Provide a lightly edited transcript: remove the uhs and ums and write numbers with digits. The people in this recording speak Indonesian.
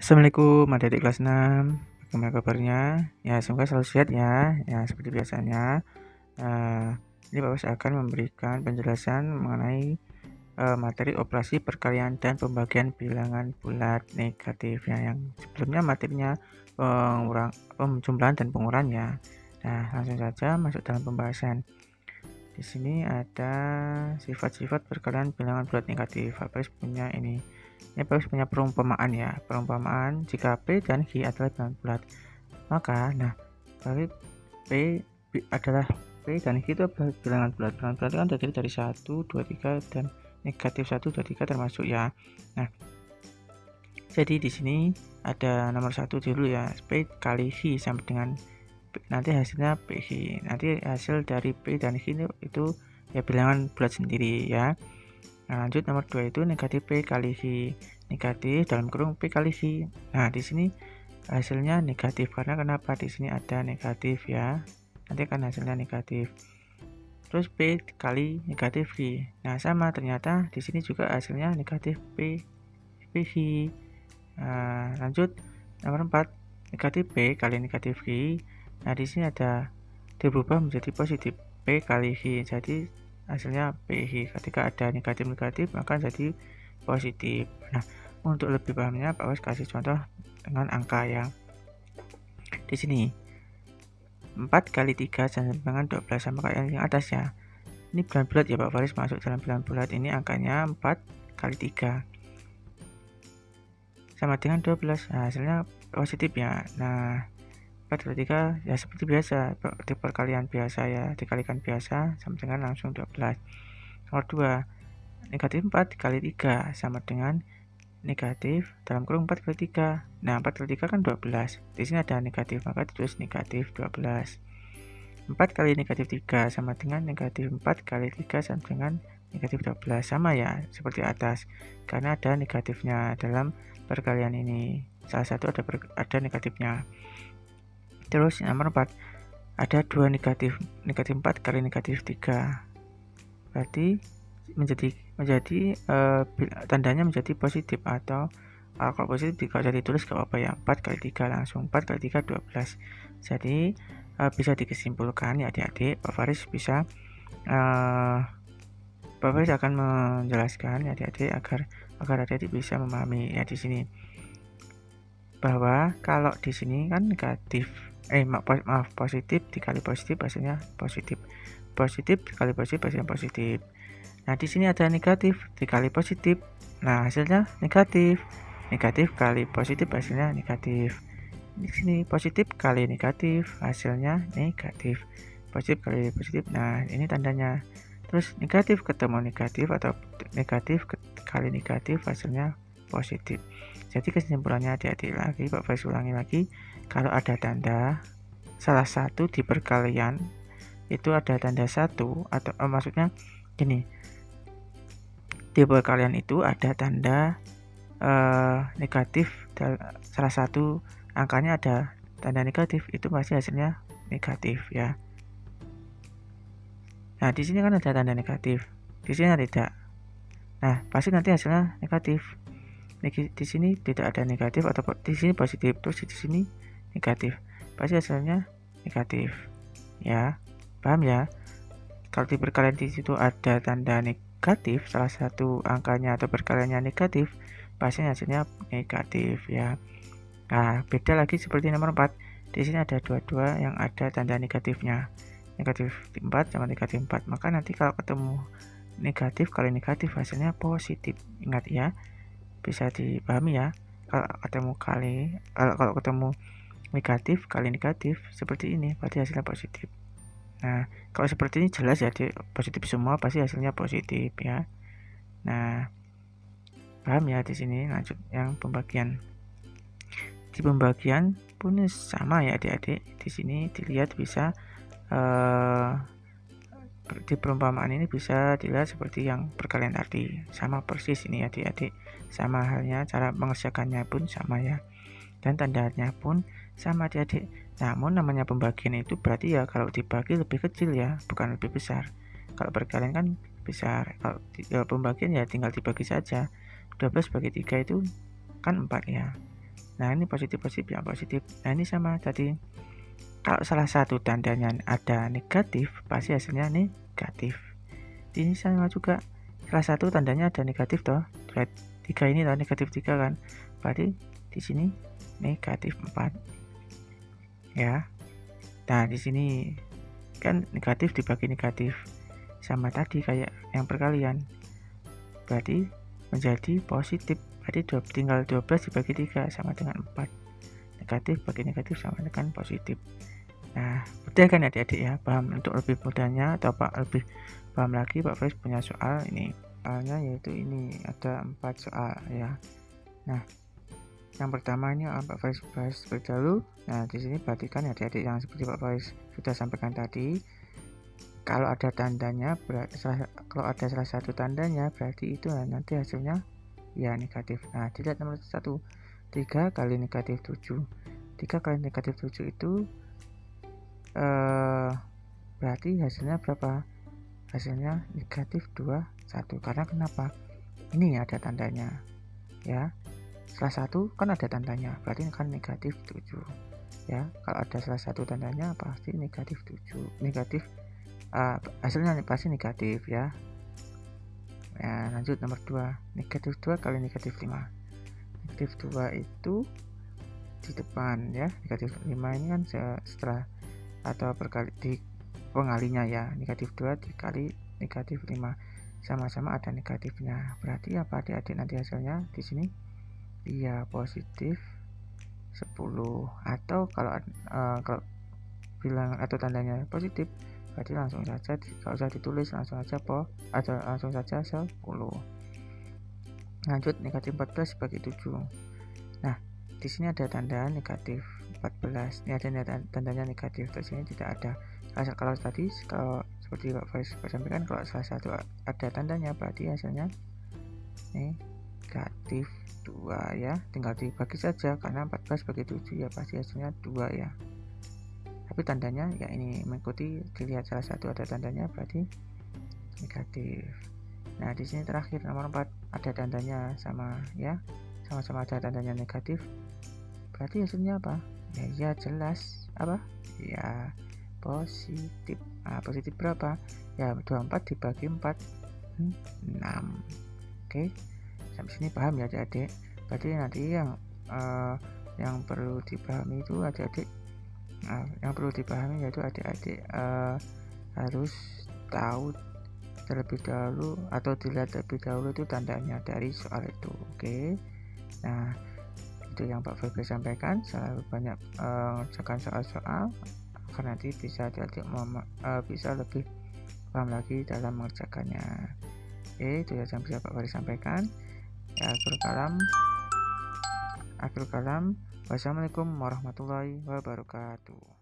Assalamualaikum adik-adik kelas 6. Bagaimana kabarnya? Ya, semoga selalu sehat ya. Ya, seperti biasanya. Ini Pak Bos akan memberikan penjelasan mengenai materi operasi perkalian dan pembagian bilangan bulat negatif ya. Yang sebelumnya materinya penjumlahan dan pengurangan ya. Nah, langsung saja masuk dalam pembahasan. Di sini ada sifat-sifat perkalian bilangan bulat negatif. Pak Bos punya ini punya perumpamaan ya. Perumpamaan jika P dan Q adalah bilangan bulat, maka bagi P adalah P dan Q itu adalah bilangan bulat. Bilangan bulat kan terdiri dari 1, 2, 3 dan negatif 1, 2, 3 termasuk ya. Nah, jadi di sini ada nomor 1 dulu ya. P kali Q sama dengan nanti hasilnya PQ. Nanti hasil dari P dan Q itu ya bilangan bulat sendiri ya. Nah, lanjut nomor 2 itu negatif P kali Q. Negatif dalam kurung P kali Q. Nah, di sini hasilnya negatif karena kenapa? Di sini ada negatif ya. Nanti akan hasilnya negatif. Terus P kali negatif Q. Nah, sama ternyata di sini juga hasilnya negatif P Q. Nah, lanjut nomor 4 negatif P kali negatif Q. Nah, di sini ada berubah menjadi positif P kali Q. Jadi hasilnya PQ. Ketika ada negatif-negatif maka jadi positif. Nah, untuk lebih pahamnya Pak Bos kasih contoh dengan angka ya. Di sini 4 kali 3 sama dengan 12 sama kayak yang atas ya. Ini bilangan bulat ya Pak Faris, masuk dalam bilangan bulat. Ini angkanya 4 kali 3 sama dengan 12. Nah, hasilnya positif ya. Nah, 4 kali 3 ya seperti biasa, perkalian biasa ya, dikalikan biasa sama dengan langsung 12. Nomor 2 negatif 4 kali 3 sama dengan negatif dalam kurung 4 kali 3. Nah, 4 kali 3 kan 12. Di sini ada negatif, maka ditulis negatif 12. 4 kali negatif 3 sama dengan negatif 4 kali 3 sama dengan negatif 12. Sama ya, seperti atas. Karena ada negatifnya dalam perkalian ini. Salah satu ada negatifnya. Terus nomor 4 ada 2 negatif 4 kali negatif 3. Berarti menjadi tandanya menjadi positif, atau kalau positif tidak usah ditulis gak apa ya, 4 kali 3 langsung 4 kali 3 12. Jadi bisa dikesimpulankan ya adik-adik, Pak Faris bisa Pak Faris akan menjelaskan ya adik-adik agar adik-adik bisa memahami ya di sini bahwa kalau di sini kan negatif positif dikali positif hasilnya positif, positif dikali positif hasilnya positif. Nah, di sini ada negatif dikali positif, nah hasilnya negatif, negatif kali positif hasilnya negatif. Di sini positif kali negatif hasilnya negatif, positif kali positif. Nah, ini tandanya. Terus negatif ketemu negatif atau negatif kali negatif hasilnya positif. Jadi kesimpulannya adik-adik lagi, Pak Faiz ulangi lagi, kalau ada tanda salah satu di perkalian itu ada tanda satu atau maksudnya gini, di perkalian itu ada tanda negatif, salah satu angkanya ada tanda negatif, itu pasti hasilnya negatif ya. Nah, di sini kan ada tanda negatif, di sini tidak. Nah, pasti nanti hasilnya negatif. Di sini tidak ada negatif atau di sini positif, terus di sini negatif, pasti hasilnya negatif ya. Paham ya? Kalau di perkalian di situ ada tanda negatif, salah satu angkanya atau perkaliannya negatif, pasti hasilnya negatif ya. Nah, beda lagi seperti nomor 4. Di sini ada dua-dua yang ada tanda negatifnya. Negatif 4 sama negatif 4. Maka nanti kalau ketemu negatif kali negatif hasilnya positif. Ingat ya. Bisa dipahami ya. Kalau ketemu negatif kali negatif seperti ini, berarti hasilnya positif. Nah, kalau seperti ini jelas ya, positif semua pasti hasilnya positif ya. Nah, paham ya di sini. Lanjut yang pembagian. Di pembagian pun sama ya adik-adik. Di sini dilihat bisa di perumpamaan ini bisa dilihat seperti yang perkalian tadi, sama persis ini adik-adik. Sama halnya cara mengerjakannya pun sama ya, dan tandanya pun sama adik-adik. Namun namanya pembagian itu berarti ya kalau dibagi lebih kecil ya, bukan lebih besar. Kalau perkalian kan besar, kalau pembagian ya tinggal dibagi saja. 12 bagi 3 itu kan 4 ya. Nah, ini positif yang positif. Nah, ini sama tadi. Kalau salah satu tandanya ada negatif, pasti hasilnya negatif. Ini sama juga. Salah satu tandanya ada negatif toh. 3 ini toh, negatif 3 kan. Berarti di sini negatif 4. Ya. Nah, di sini kan negatif dibagi negatif. Sama tadi kayak yang perkalian. Berarti menjadi positif. Berarti tinggal 12 dibagi 3 sama dengan 4. Negatif bagi negatif sama dengan positif. Nah, mudah kan adik-adik ya, paham. Untuk lebih mudahnya atau lebih paham lagi, Pak Faiz punya soal ini. Soalnya yaitu ini ada 4 soal ya. Nah, yang pertama ini Pak Faiz bahas terlebih dahulu. Nah, di sini perhatikan ya adik-adik yang seperti Pak Faiz sudah sampaikan tadi. Kalau ada tandanya, kalau ada salah satu tandanya, berarti itu nanti hasilnya ya negatif. Nah, dilihat nomor 1, 3 kali negatif 7. 3 kali negatif 7 itu berarti hasilnya berapa? Hasilnya negatif 21. Karena kenapa? Ini ada tandanya ya. Salah satu kan ada tandanya, berarti kan negatif 7 ya. Kalau ada salah satu tandanya pasti negatif 7. Negatif hasilnya pasti negatif ya. Ya, lanjut nomor 2. Negatif 2 kali negatif 5. Negatif 2 itu di depan ya. Negatif 5 ini kan setelah atau di pengalinya ya. Negatif 2 dikali negatif 5 sama-sama ada negatifnya. Berarti apa adik-adik nanti hasilnya di sini? Iya, positif 10. Atau kalau bilang atau tandanya positif, berarti langsung saja kalau usah ditulis, langsung saja langsung saja 10. Lanjut, negatif 14 bagi 7. Nah, di sini ada tanda negatif 14. Ini ada tandanya negatif. Di sini tidak ada. Kalau tadi seperti Pak Faiz sampaikan, kalau salah satu ada tandanya berarti hasilnya negatif 2 ya. Tinggal dibagi saja karena 14 bagi 7 ya pasti hasilnya 2 ya. Tapi tandanya ya ini mengikuti, dilihat salah satu ada tandanya berarti negatif. Nah, di sini terakhir nomor 4 ada tandanya sama ya. Sama-sama ada tandanya negatif. Berarti hasilnya apa? Ya jelas apa? Ya positif. Nah, positif berapa? Ya 24 dibagi 4 6. Oke. Sampai sini paham ya adik-adik? Berarti nanti yang perlu dipahami itu adik-adik yang perlu dipahami yaitu adik-adik harus tahu terlebih dahulu atau dilihat terlebih dahulu itu tandanya dari soal itu. Oke. Nah, itu yang Pak Febri sampaikan. Selalu banyak mengerjakan soal-soal agar nanti bisa bisa lebih paham lagi dalam mengerjakannya. Oke, itu yang bisa Pak Febri sampaikan. Ya, akhir kalam. Wassalamualaikum warahmatullahi wabarakatuh.